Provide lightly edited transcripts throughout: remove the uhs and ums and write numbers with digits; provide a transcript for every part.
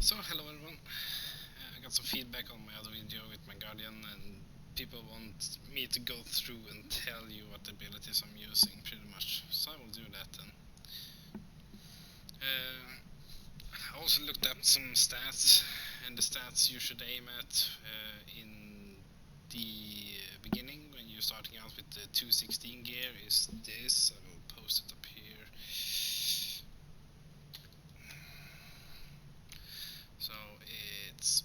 So hello everyone, I got some feedback on my other video with my Guardian, and people want me to go through and tell you what abilities I'm using pretty much, so I will do that then. I also looked up some stats, and the stats you should aim at in the beginning when you're starting out with the 216 gear is this. I will post it up here. So it's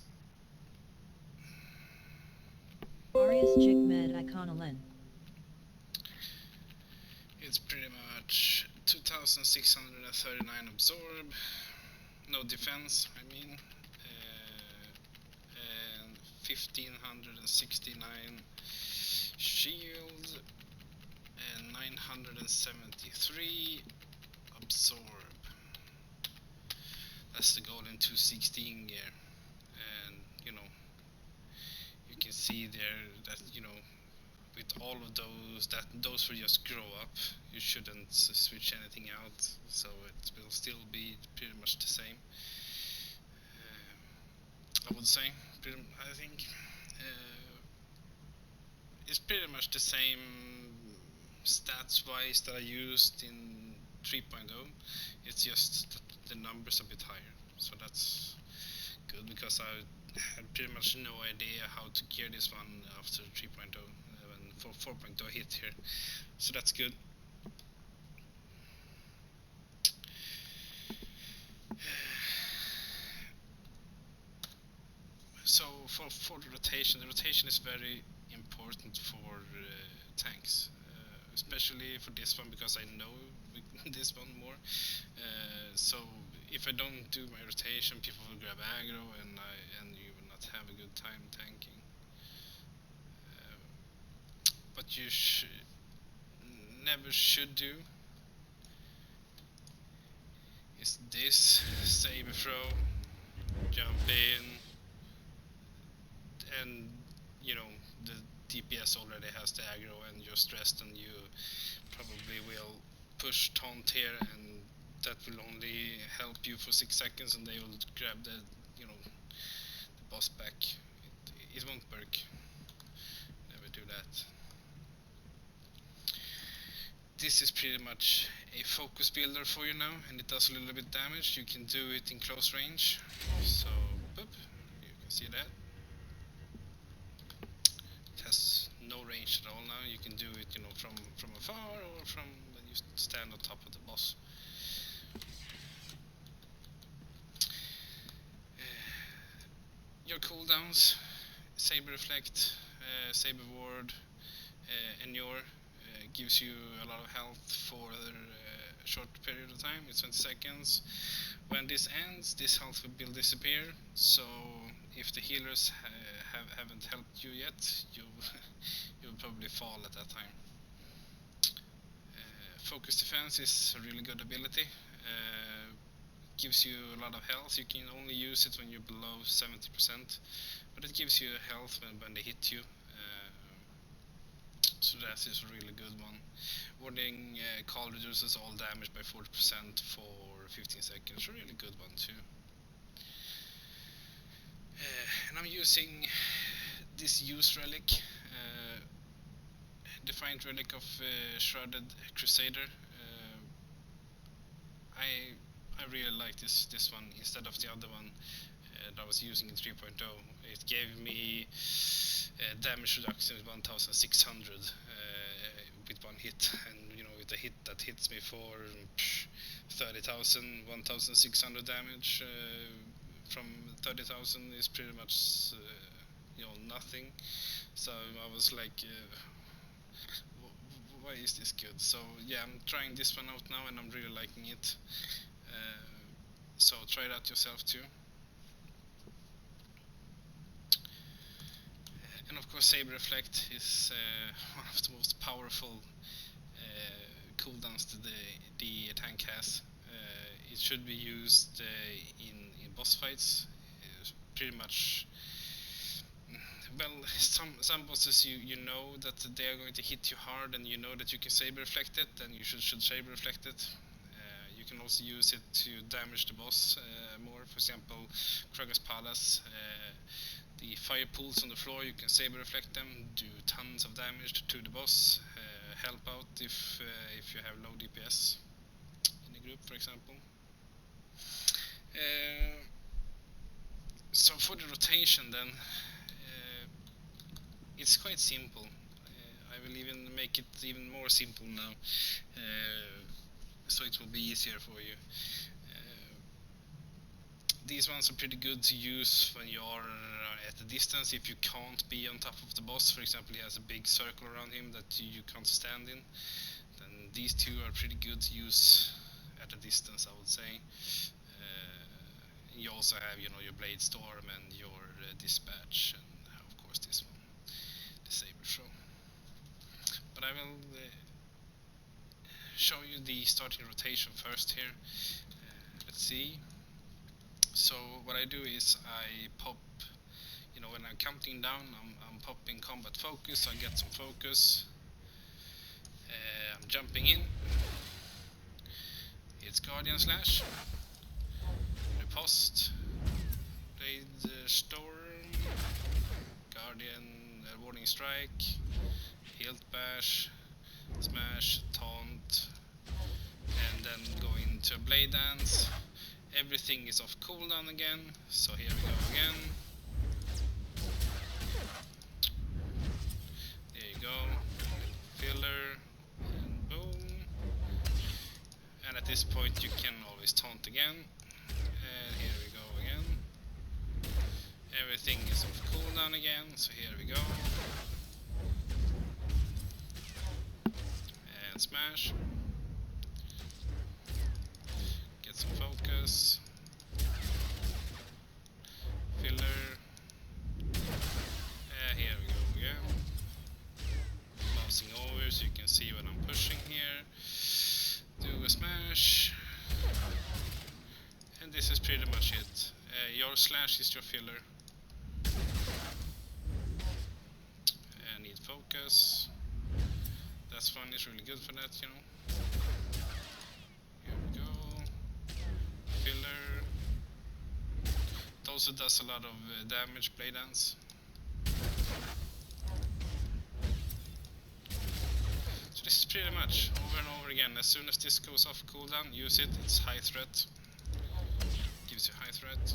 Arius Jigmed Iconolen. It's pretty much 2639 absorb, no defense, I mean, and 1569 shield, and 973 absorb. That's the goal in 216 gear, and you can see there that with all of those will just grow up. You shouldn't switch anything out, so it will still be pretty much the same. I would say, I think it's pretty much the same stats wise that I used in 3.0. It's just that the numbers a bit higher, so that's good because I had pretty much no idea how to gear this one after 3.0 when 4.0 hit here, so that's good. So for the rotation is very important for tanks, especially for this one because I know this one more. So if I don't do my rotation, people will grab aggro, and you will not have a good time tanking. What you never should do is this: saber throw, jump in, and the DPS already has the aggro and you're stressed, and you probably will push taunt here, and that will only help you for 6 seconds, and they will grab the boss back. It won't work. Never do that. This is pretty much a focus builder for you now, and it does a little bit damage. You can do it in close range, so boop, you can see that. It has no range at all now. You can do it from afar or from when you stand on top of the boss. Your cooldowns: Saber Reflect, Saber Ward, Endure gives you a lot of health for a short period of time. It's 20 seconds. When this ends, this health will disappear. So if the healers haven't helped you yet, you will probably fall at that time. Focus Defense is a really good ability. Gives you a lot of health. You can only use it when you're below 70%, but it gives you health when they hit you. So that is a really good one. Warding Call reduces all damage by 40% for 15 seconds. A really good one too. And I'm using this use relic, Defiant Relic of Shrouded Crusader. I really like this one instead of the other one that I was using in 3.0. It gave me damage reduction with 1600 with one hit, and with a hit that hits me for 30,000, 1600 damage from 30,000 is pretty much nothing. So I was like, why is this good? So yeah, I'm trying this one out now, and I'm really liking it. So try that yourself too. And of course, Saber Reflect is one of the most powerful cooldowns that the tank has. It should be used in boss fights. Pretty much. Well, some bosses you know that they are going to hit you hard, and you know that you can Saber Reflect it, then you should Saber Reflect it. You can also use it to damage the boss more. For example, Kraga's Palace. The fire pools on the floor, you can saber reflect them, do tons of damage to the boss, help out if you have low DPS in the group, for example. So for the rotation then, it's quite simple. I will even make it even more simple now, so it will be easier for you. These ones are pretty good to use when you are at a distance. If you can't be on top of the boss, for example, he has a big circle around him that you can't stand in, then these two are pretty good to use at a distance, I would say. You also have, you know, your Blade Storm and your Dispatch, and of course this one, the Saber Throw. But I will show you the starting rotation first here. Let's see. So what I do is I pop, you know, when I'm counting down, I'm popping combat focus, so I get some focus. I'm jumping in. It's Guardian Slash, Riposte, Blade Storm, Guardian Warning Strike, Hilt Bash, Smash, Taunt, and then go into Blade Dance. Everything is off cooldown again, so here we go again. There you go. Filler, and boom. And at this point you can always taunt again. And here we go again. Everything is off cooldown again, so here we go. And smash. Get some focus. Filler. Here we go again. Mousing over so you can see what I'm pushing here. Do a smash. And this is pretty much it. Your slash is your filler. Need focus. This one is really good for that, you know. Here we go. Filler. It also does a lot of damage, Blade Dance. So this is pretty much over and over again. As soon as this goes off cooldown, use it. It's high threat. Gives you high threat.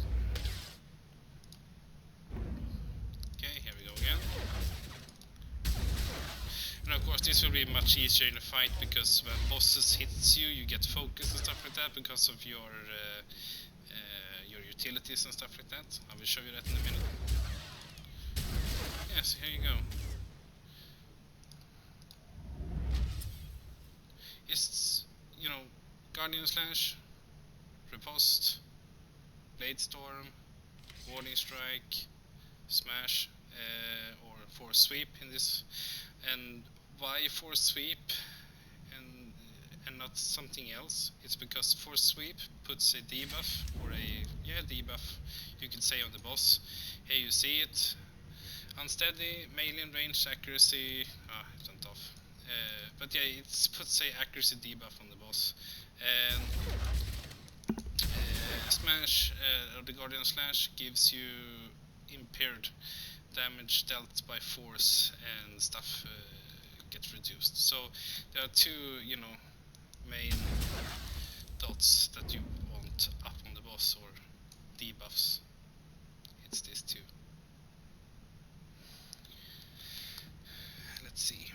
Okay, here we go again. And of course this will be much easier in a fight, because when bosses hits you, you get focus and stuff like that because of your utilities and stuff like that. I will show you that in a minute. Yes, here you go. It's, you know, Guardian Slash, Riposte, Blade Storm, Warning Strike, Smash, or Force Sweep in this. And why Force Sweep and not something else? It's because Force Sweep puts a debuff, or a debuff you could say, on the boss. Here you see it. Unsteady, melee and range accuracy. It went off. But yeah, it puts a accuracy debuff on the boss. And Smash, or the Guardian Slash, gives you impaired damage dealt by force, and stuff gets reduced. So there are two, you know, main dots that you want up on the boss, or debuffs. It's these two. Let's see.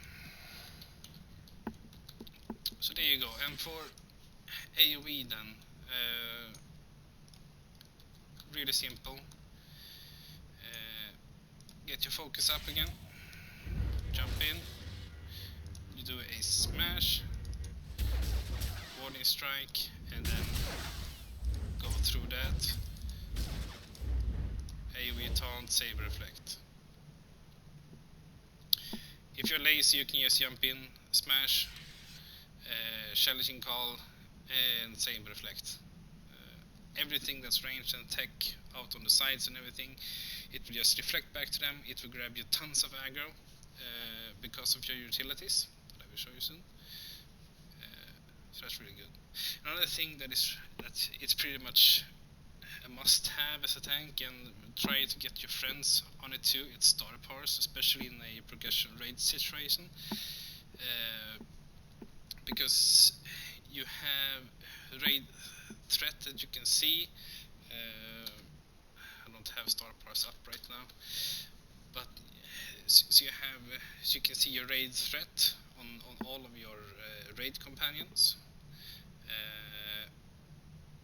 So there you go. And for AoE then, really simple. Get your focus up again, jump in, you do a smash, warning strike, and then go through that. AoE taunt, saber reflect. If you're lazy, you can just jump in, smash, challenging call, and saber reflect. Everything that's ranged and tech out on the sides and everything, it will just reflect back to them. It will grab you tons of aggro because of your utilities that I will show you soon. So that's really good. Another thing that it's pretty much a must-have as a tank, and try to get your friends on it too. It's starter powers, especially in a progression raid situation, because you have raid threat that you can see. I don't have starter powers up right now, but so you can see your raid threat on all of your raid companions.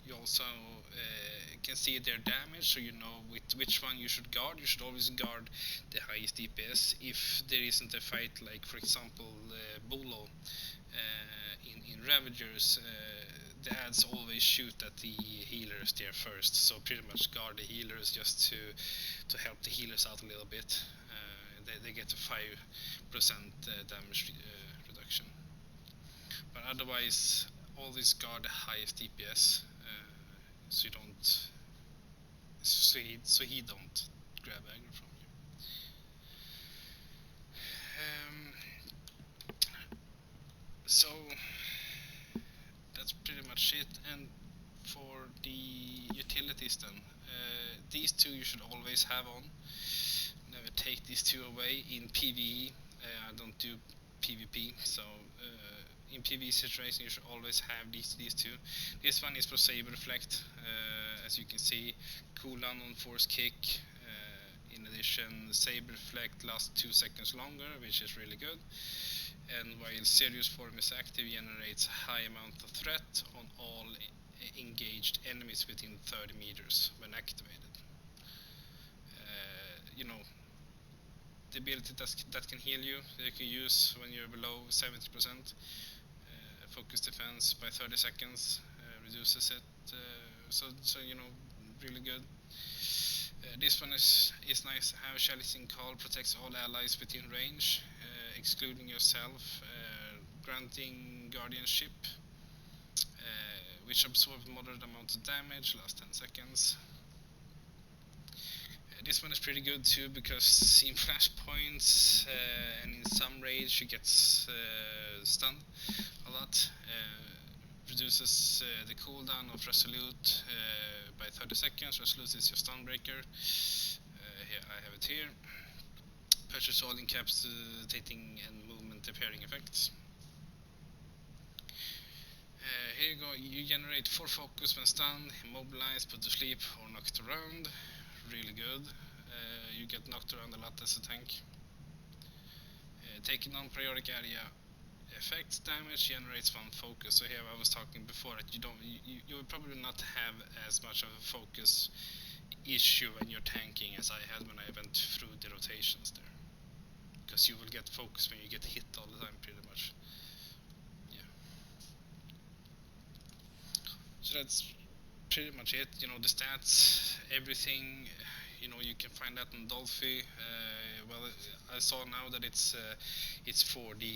You also can see their damage, so you know which one you should guard. You should always guard the highest DPS. If there isn't a fight, like for example Bolo in Ravagers, the ads always shoot at the healers there first, so pretty much guard the healers just to help the healers out a little bit. They get a 5% damage reduction, but otherwise always guard the highest DPS, so you don't so he don't grab aggro from you. So that's pretty much it. And for the utilities then, these two you should always have on. Never take these two away in PvE. I don't do PvP, so in PvE situation you should always have these two. This one is for Saber Reflect, as you can see, cooldown on force kick. In addition, Saber Reflect lasts 2 seconds longer, which is really good. And while Serious Form is active, generates a high amount of threat on all engaged enemies within 30 meters when activated. You know, the ability that can heal you, that you can use when you're below 70%. Focus defense by 30 seconds, reduces it, so you know, really good. This one is nice to have. Challenging Call protects all allies within range, excluding yourself, granting guardianship, which absorbs moderate amount of damage, last 10 seconds. This one is pretty good too, because in flashpoints and in some raids you get stunned a lot. Reduces the cooldown of Resolute by 30 seconds. Resolute is your stun breaker. Here I have it here. Purchase all incapacitating and movement impairing effects. Here you go. You generate 4 focus when stunned, immobilized, put to sleep, or knocked around. Really good. You get knocked around a lot as a tank. Taking on periodic area effects damage generates 1 focus. So here I was talking before that you will probably not have as much of a focus issue when you're tanking as I had when I went through the rotations there, because you will get focus when you get hit all the time pretty much. Yeah. So that's pretty much it. You know, the stats, everything, you know, you can find that on Dolphy. Well, I saw now that it's for the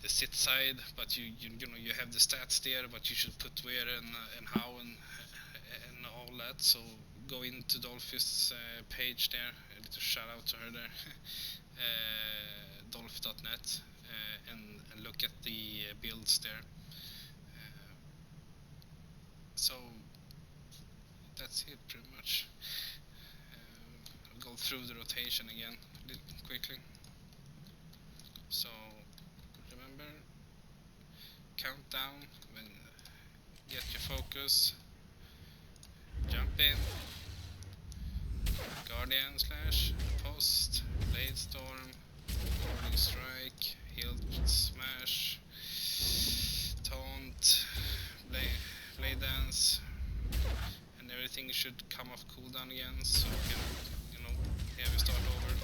sit side, but you know, you have the stats there, but you should put where and how and all that. So go into Dolphy's page there. A little shout out to her there, dolphy.net, and look at the builds there. So that's it pretty much. I'll go through the rotation again quickly. So remember, count down when get your focus, jump in, Guardian slash, post, Blade Storm, Boarding Strike, Hilt Smash, Taunt, Blade Dance, and everything should come off cooldown again, so you can, you know, here we start over.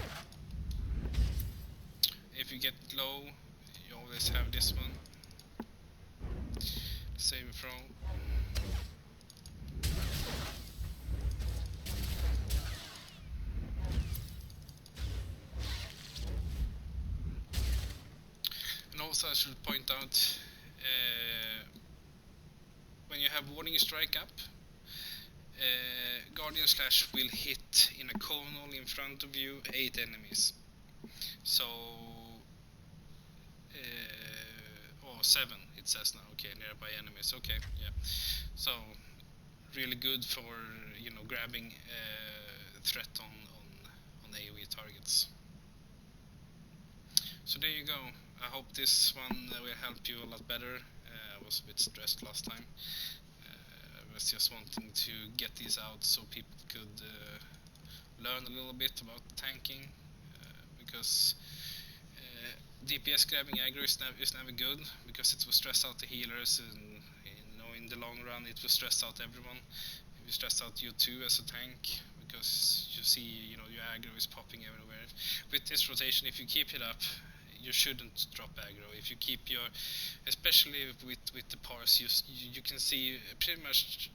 If you get low, you always have this one, save throw. And also I should point out, when you have Warning Strike up, Guardian Slash will hit in a conal in front of you 8 enemies. So 7 it says now. Okay, nearby enemies. Okay, yeah. So really good for grabbing threat on AoE targets. So there you go. I hope this one will help you a lot better. I was a bit stressed last time. I was just wanting to get these out so people could learn a little bit about tanking, because DPS grabbing aggro is never good, because it will stress out the healers, and in the long run it will stress out everyone. It will stress out you too as a tank, because you see your aggro is popping everywhere. With this rotation, if you keep it up, you shouldn't drop aggro. If you keep your, especially with the parse, you can see pretty much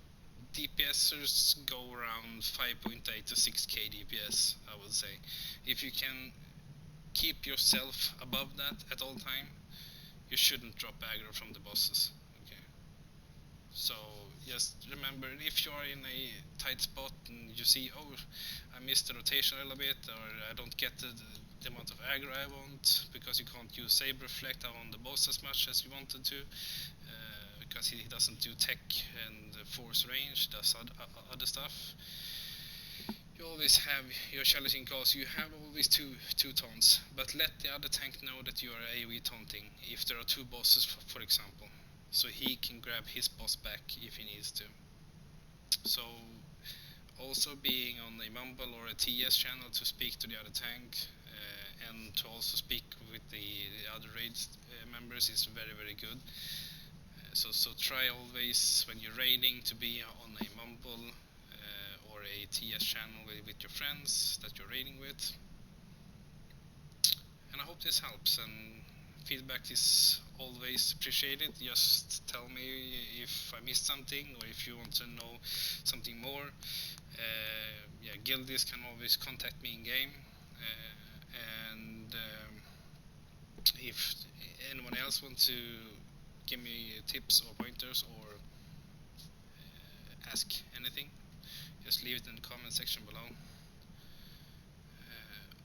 DPSers go around 5.8 to 6k DPS, I would say. If you can keep yourself above that at all time, you shouldn't drop aggro from the bosses. Okay. So just remember, if you are in a tight spot and you see, oh, I missed the rotation a little bit, or I don't get the amount of aggro I want because you can't use Saber Reflect on the boss as much as you wanted to, because he doesn't do tech and force range, does other stuff. You always have your challenging calls. You have always two taunts, but let the other tank know that you are AoE taunting if there are two bosses, for example, so he can grab his boss back if he needs to. So also being on a Mumble or a TS channel to speak to the other tank, and to also speak with the other raid members is very, very good. So try always when you're raiding to be on a Mumble or a TS channel with your friends that you're raiding with. And I hope this helps, and feedback is always appreciated. Just tell me if I missed something, or if you want to know something more. Guildies can always contact me in game, and if anyone else wants to give me tips or pointers, or ask anything, just leave it in the comment section below,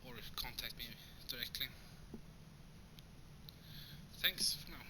or contact me directly. Thanks for now.